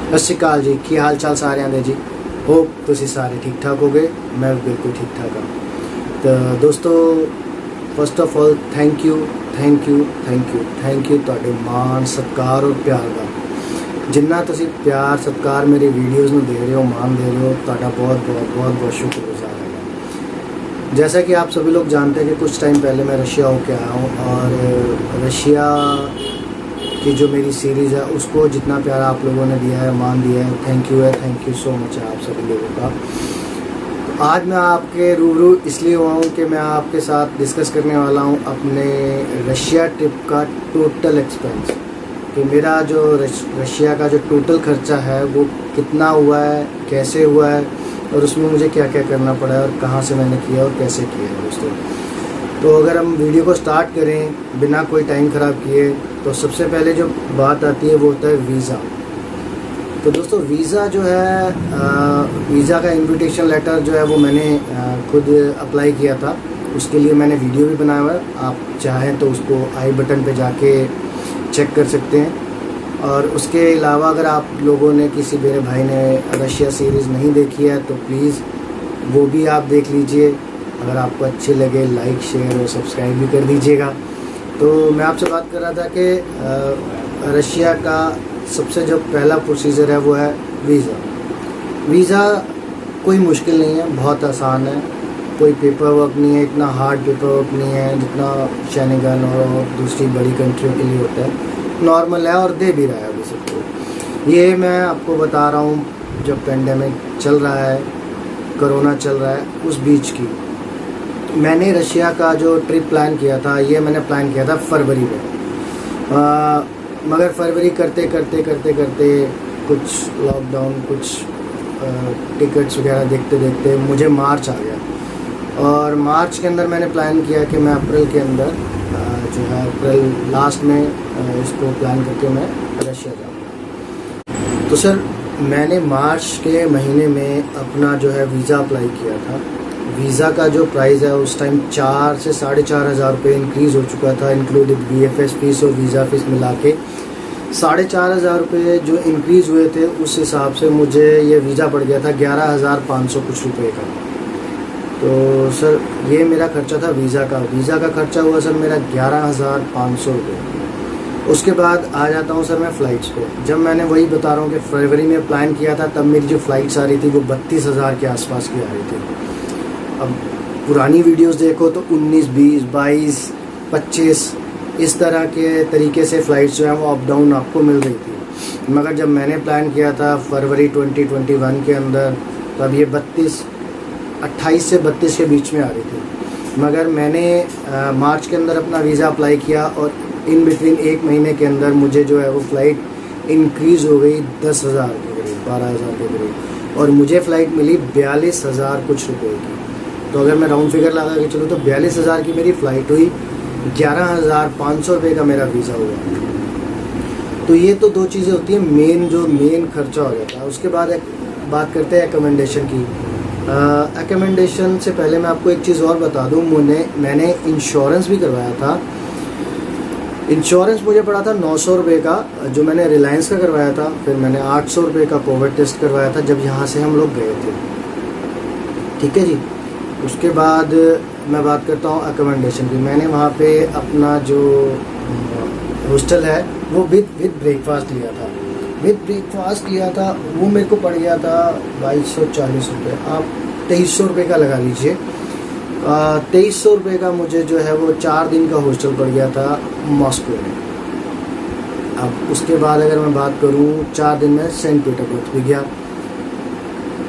सत श्री अकाल जी, की हाल चाल सारिਆਂ ਦੇ जी। होप तुसी सारे ठीक ठाक हो गए, मैं बिल्कुल ठीक ठाक हाँ। तो दोस्तों, first of all thank you ਤੁਹਾਡੇ ਮਾਣ ਸਤਿਕਾਰ और प्यार का जिन्ना तुसी प्यार सत्कार मेरी वीडियोज़ में दे रहे हो, मान दे रहे हो, ਤੁਹਾਡਾ बहुत शुक्रगुजार है। जैसा कि आप सभी लोग जानते हैं कि कुछ टाइम पहले मैं रशिया होके आया हूँ और रशिया की जो मेरी सीरीज़ है उसको जितना प्यार आप लोगों ने दिया है, मान दिया है, थैंक यू सो मच है आप सभी लोगों का। आज मैं आपके रूबरू इसलिए हुआ हूँ कि मैं आपके साथ डिस्कस करने वाला हूँ अपने रशिया ट्रिप का टोटल एक्सपेंस, कि मेरा जो रशिया का जो टोटल खर्चा है वो कितना हुआ है, कैसे हुआ है और उसमें मुझे क्या क्या करना पड़ा है और कहाँ से मैंने किया और कैसे किया है दोस्तों। तो अगर हम वीडियो को स्टार्ट करें बिना कोई टाइम ख़राब किए, तो सबसे पहले जो बात आती है वो होता है वीज़ा। तो दोस्तों वीज़ा जो है, वीज़ा का इनविटेशन लेटर जो है वो मैंने खुद अप्लाई किया था। उसके लिए मैंने वीडियो भी बनाया हुआ है, आप चाहें तो उसको आई बटन पे जाके चेक कर सकते हैं। और उसके अलावा अगर आप लोगों ने, किसी मेरे भाई ने रशिया सीरीज़ नहीं देखी है तो प्लीज़ वो भी आप देख लीजिए। अगर आपको अच्छे लगे लाइक शेयर और सब्सक्राइब भी कर दीजिएगा। तो मैं आपसे बात कर रहा था कि रशिया का सबसे जो पहला प्रोसीजर है वो है वीज़ा। वीज़ा कोई मुश्किल नहीं है, बहुत आसान है, कोई पेपर वर्क नहीं है, इतना हार्ड पेपर वर्क नहीं है जितना शेनेगन और दूसरी बड़ी कंट्रियों के लिए होता है। नॉर्मल है और दे भी रहा है अभी सबको। ये मैं आपको बता रहा हूँ जब पेंडेमिक चल रहा है, कोरोना चल रहा है, उस बीच की मैंने रशिया का जो ट्रिप प्लान किया था, ये मैंने प्लान किया था फरवरी में। मगर फरवरी करते कुछ लॉकडाउन, कुछ टिकट्स वगैरह देखते देखते मुझे मार्च आ गया। और मार्च के अंदर मैंने प्लान किया कि मैं अप्रैल के अंदर जो है अप्रैल लास्ट में इसको प्लान करके मैं रशिया जाऊँगा। तो सर मैंने मार्च के महीने में अपना जो है वीज़ा अप्लाई किया था। वीज़ा का जो प्राइस है उस टाइम 4 से 4,500 रुपये इंक्रीज़ हो चुका था, इंक्लूडिंग VFS फीस और वीज़ा फीस मिला के 4,500 रुपये जो इंक्रीज़ हुए थे, उस हिसाब से मुझे ये वीज़ा पड़ गया था 11,500 कुछ रुपये का। तो सर ये मेरा खर्चा था वीज़ा का खर्चा हुआ सर मेरा 11,500 रुपये। उसके बाद आ जाता हूँ सर मैं फ़्लाइट्स पे। जब मैंने वही बता रहा हूँ कि फरवरी में प्लान किया था, तब मेरी जो फ़्लाइट्स आ रही थी वो 32,000 के आसपास की आ रही थी। अब पुरानी वीडियोस देखो तो 19, 20, 22, 25 इस तरह के तरीके से फ़्लाइट्स जो हैं वो अप डाउन आपको मिल रही थी। मगर जब मैंने प्लान किया था फरवरी 2021 के अंदर, तब ये 28 से 32 के बीच में आ रही थी। मगर मैंने मार्च के अंदर अपना वीज़ा अप्लाई किया और इन बिटवीन एक महीने के अंदर मुझे जो है वो फ़्लाइट इंक्रीज़ हो गई 10,000 के करीब, 12,000 के करीब, और मुझे फ़्लाइट मिली 42,000 कुछ रुपये की। तो अगर मैं राउंड फिगर लगा के चलूँ तो 42,000 की मेरी फ़्लाइट हुई, 11,500 रुपये का मेरा वीज़ा हुआ। तो ये तो दो चीज़ें होती हैं मेन खर्चा हो जाता है। उसके बाद एक बात करते हैं एकोमेंडेशन की। एकोमेंडेशन से पहले मैं आपको एक चीज़ और बता दूँ, मैंने इंश्योरेंस भी करवाया था। इंश्योरेंस मुझे पड़ा था 900 रुपये का, जो मैंने रिलायंस का करवाया था। फिर मैंने 800 रुपये का कोविड टेस्ट करवाया था जब यहाँ से हम लोग गए थे। ठीक है जी। उसके बाद मैं बात करता हूँ अकोमोडेशन की। मैंने वहाँ पे अपना जो हॉस्टल है वो विद ब्रेकफास्ट लिया था। वो मेरे को पड़ गया था 2240 रुपये, आप 2300 रुपये का लगा लीजिए। 2300 रुपये का मुझे जो है वो 4 दिन का हॉस्टल पड़ गया था मॉस्को में। अब उसके बाद अगर मैं बात करूँ 4 दिन में सेंट पीटर्सबर्ग भी गया।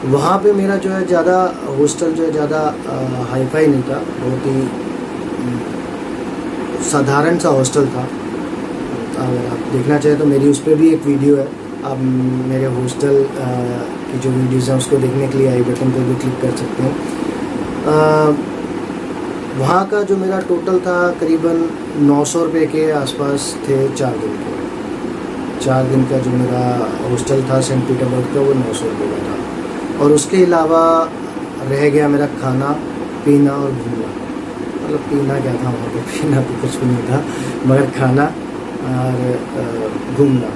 वहाँ पे मेरा जो है ज़्यादा हॉस्टल जो है ज़्यादा हाईफाई नहीं था, बहुत ही साधारण सा हॉस्टल था। अगर आप देखना चाहें तो मेरी उस पर भी एक वीडियो है, आप मेरे हॉस्टल की जो वीडियोज़ हैं उसको देखने के लिए आई बटन पर भी क्लिक कर सकते हैं। वहाँ का जो मेरा टोटल था करीबन 900 रुपये के आसपास थे 4 दिन के। 4 दिन का जो मेरा हॉस्टल था सेंट पीटर्सबर्ग का वो 900 रुपये का था। और उसके अलावा रह गया मेरा खाना पीना और घूमना। मतलब पीना क्या था वहाँ पे, पीना तो कुछ भी नहीं था, मगर खाना और घूमना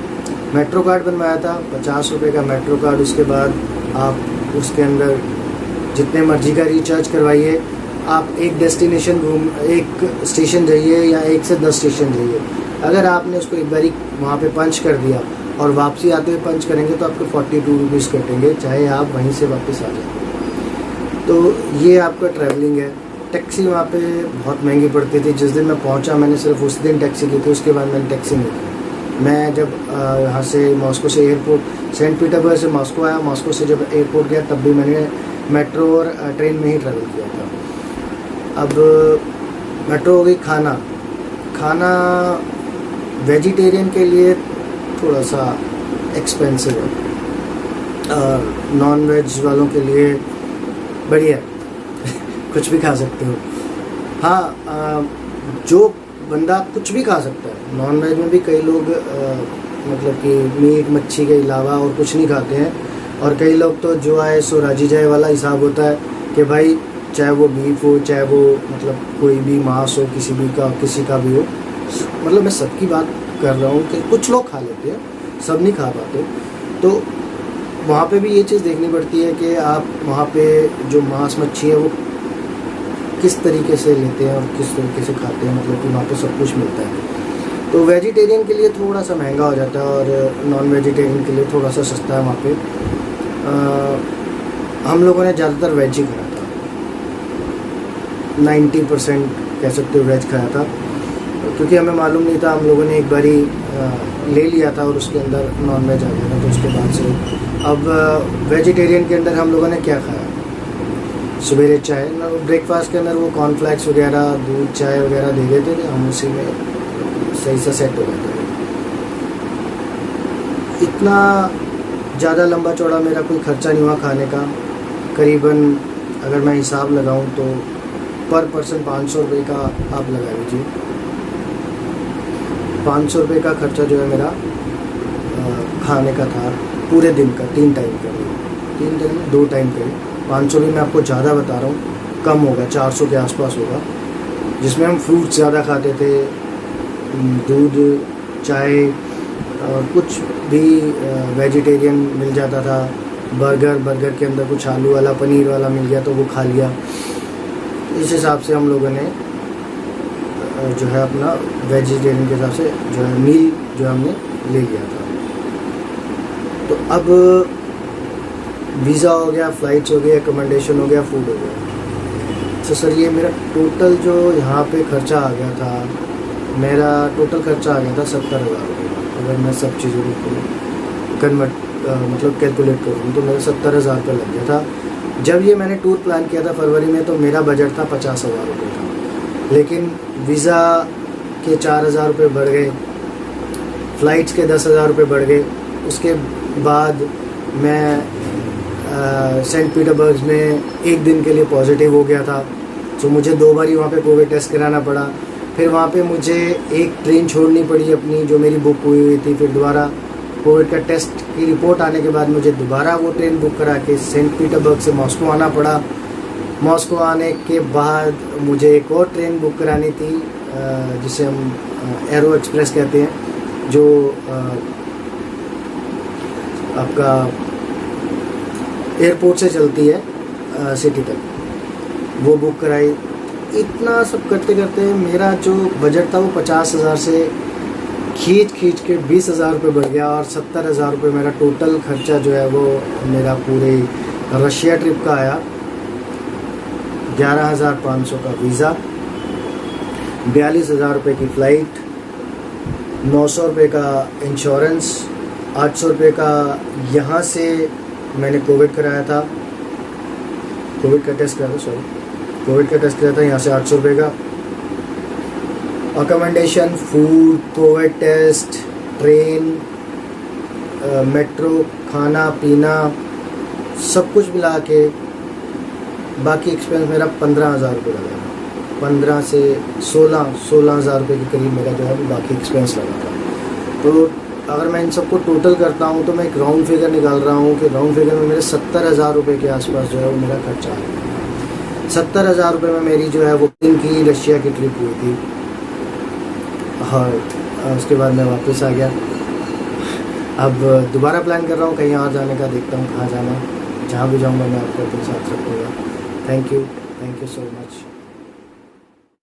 मेट्रो कार्ड बनवाया था 50 रुपये का मेट्रो कार्ड। उसके बाद आप उसके अंदर जितने मर्जी का रिचार्ज करवाइए, आप एक डेस्टिनेशन एक स्टेशन जाइए या 1 से 10 स्टेशन जाइए। अगर आपने उसको एक बारी वहाँ पे पंच कर दिया और वापसी आते हुए पंच करेंगे तो आपको 42 रुपीज़ कटेंगे, चाहे आप वहीं से वापस आ जाए। तो ये आपका ट्रैवलिंग है। टैक्सी वहाँ पे बहुत महंगी पड़ती थी। जिस दिन मैं पहुँचा मैंने सिर्फ उस दिन टैक्सी की थी, उसके बाद मैंने टैक्सी नहीं की। मैं जब यहाँ से मॉस्को से एयरपोर्ट, सेंट पीटर्सबर्ग से मॉस्को आया, मॉस्को से जब एयरपोर्ट गया तब भी मैंने मेट्रो और ट्रेन में ही ट्रैवल किया था। अब मेट्रो हो गई। खाना वेजिटेरियन के लिए थोड़ा सा एक्सपेंसिव है, नॉन वेज वालों के लिए बढ़िया है कुछ भी खा सकते हो। हाँ, जो बंदा कुछ भी खा सकता है, नॉन वेज में भी कई लोग मतलब कि मीट मच्छी के अलावा और कुछ नहीं खाते हैं, और कई लोग तो जो आए सो राजी जाए वाला हिसाब होता है कि भाई चाहे वो बीफ हो, चाहे वो मतलब कोई भी मांस हो, किसी का भी हो। मतलब मैं सबकी बात कर रहा हूँ कि कुछ लोग खा लेते हैं, सब नहीं खा पाते। तो वहाँ पे भी ये चीज़ देखनी पड़ती है कि आप वहाँ पे जो मांस मच्छी है वो किस तरीके से लेते हैं और किस तरीके से खाते हैं। मतलब कि वहाँ पे सब कुछ मिलता है। तो वेजिटेरियन के लिए थोड़ा सा महंगा हो जाता है और नॉन वेजिटेरियन के लिए थोड़ा सा सस्ता है वहाँ पे। हम लोगों ने ज़्यादातर वेज ही खाया था, 90% कह सकते हो वेज खाया था, क्योंकि हमें मालूम नहीं था। हम लोगों ने एक बारी ले लिया था और उसके अंदर नॉन वेज आ गया था, तो उसके बाद से अब वेजिटेरियन के अंदर हम लोगों ने क्या खाया, सवेरे चाय, ब्रेकफास्ट के अंदर वो कॉर्नफ्लेक्स वगैरह, दूध, चाय वगैरह दे देते थे, हम उसी में सही से सेट हो जाते थे। इतना ज़्यादा लंबा चौड़ा मेरा कोई खर्चा नहीं हुआ खाने का। करीबन अगर मैं हिसाब लगाऊं तो पर पर्सन 500 रुपये का आप लगा लीजिए। 500 रुपये का खर्चा जो है मेरा खाने का था पूरे दिन का, 3 टाइम का, 2 टाइम का। 500 भी मैं आपको ज़्यादा बता रहा हूँ, कम होगा, 400 के आसपास होगा, जिसमें हम फ्रूट्स ज़्यादा खाते थे, दूध, चाय और कुछ भी वेजिटेरियन मिल जाता था। बर्गर के अंदर कुछ आलू वाला, पनीर वाला मिल गया तो वो खा लिया। इस हिसाब से हम लोगों ने जो है अपना वेजिटेरियन के हिसाब से जो है मील जो हमने ले लिया था। तो अब वीज़ा हो गया, फ़्लाइट्स हो गई, एकोमोडेशन हो गया, फूड हो गया। तो सर ये मेरा टोटल जो यहाँ पे खर्चा आ गया था, मेरा टोटल खर्चा आ गया था 70,000 रुपये। अगर मैं सब चीज़ों को कन्वर्ट मतलब कैलकुलेट करूँ तो मेरा 70,000 रुपये लग गया था। जब ये मैंने टूर प्लान किया था फरवरी में तो मेरा बजट था 50,000 रुपये का, लेकिन वीज़ा के 4,000 रुपये बढ़ गए, फ़्लाइट्स के 10,000 रुपये बढ़ गए। उसके बाद मैं सेंट पीटर्सबर्ग में 1 दिन के लिए पॉजिटिव हो गया था, तो मुझे 2 बार ही वहाँ पे कोविड टेस्ट कराना पड़ा। फिर वहाँ पे मुझे एक ट्रेन छोड़नी पड़ी अपनी जो मेरी बुक हुई थी। फिर दोबारा कोविड का टेस्ट की रिपोर्ट आने के बाद मुझे दोबारा वो ट्रेन बुक करा के सेंट पीटर्सबर्ग से मॉस्को आना पड़ा। मॉस्को आने के बाद मुझे एक और ट्रेन बुक करानी थी जिसे हम एरो एक्सप्रेस कहते हैं, जो आपका एयरपोर्ट से चलती है सिटी तक, वो बुक कराई। इतना सब करते करते मेरा जो बजट था वो 50,000 से खींच के 20,000 रुपये बढ़ गया और 70,000 रुपये मेरा टोटल खर्चा जो है वो मेरा पूरे रशिया ट्रिप का आया। 11,500 का वीज़ा, 42,000 रुपये की फ़्लाइट, 900 रुपये का इंश्योरेंस, 800 रुपये का यहाँ से मैंने कोविड कराया था, कोविड का टेस्ट कराया था यहाँ से 800 रुपये का। Accommodation, food, Covid test, train, metro, खाना पीना, सब कुछ मिला के बाकी एक्सपेंस मेरा 15,000 रुपये लगा। 15 से 16,000 रुपये के करीब मेरा जो है बाकी एक्सपेंस लगा था। तो अगर मैं इन सबको टोटल करता हूँ तो मैं एक राउंड फिगर निकाल रहा हूँ कि राउंड फिगर में मेरे 70,000 रुपये के आसपास जो है वो मेरा खर्चा आया। 70,000 रुपये में मेरी जो है वो 3 की रशिया की ट्रिप हुई थी। और उसके बाद मैं वापस आ गया। अब दोबारा प्लान कर रहा हूँ कहीं और जाने का, देखता हूँ कहाँ जाना है। जहाँ भी जाऊँगा मैं आपको अपने साथ रखूँगा। Thank you so much.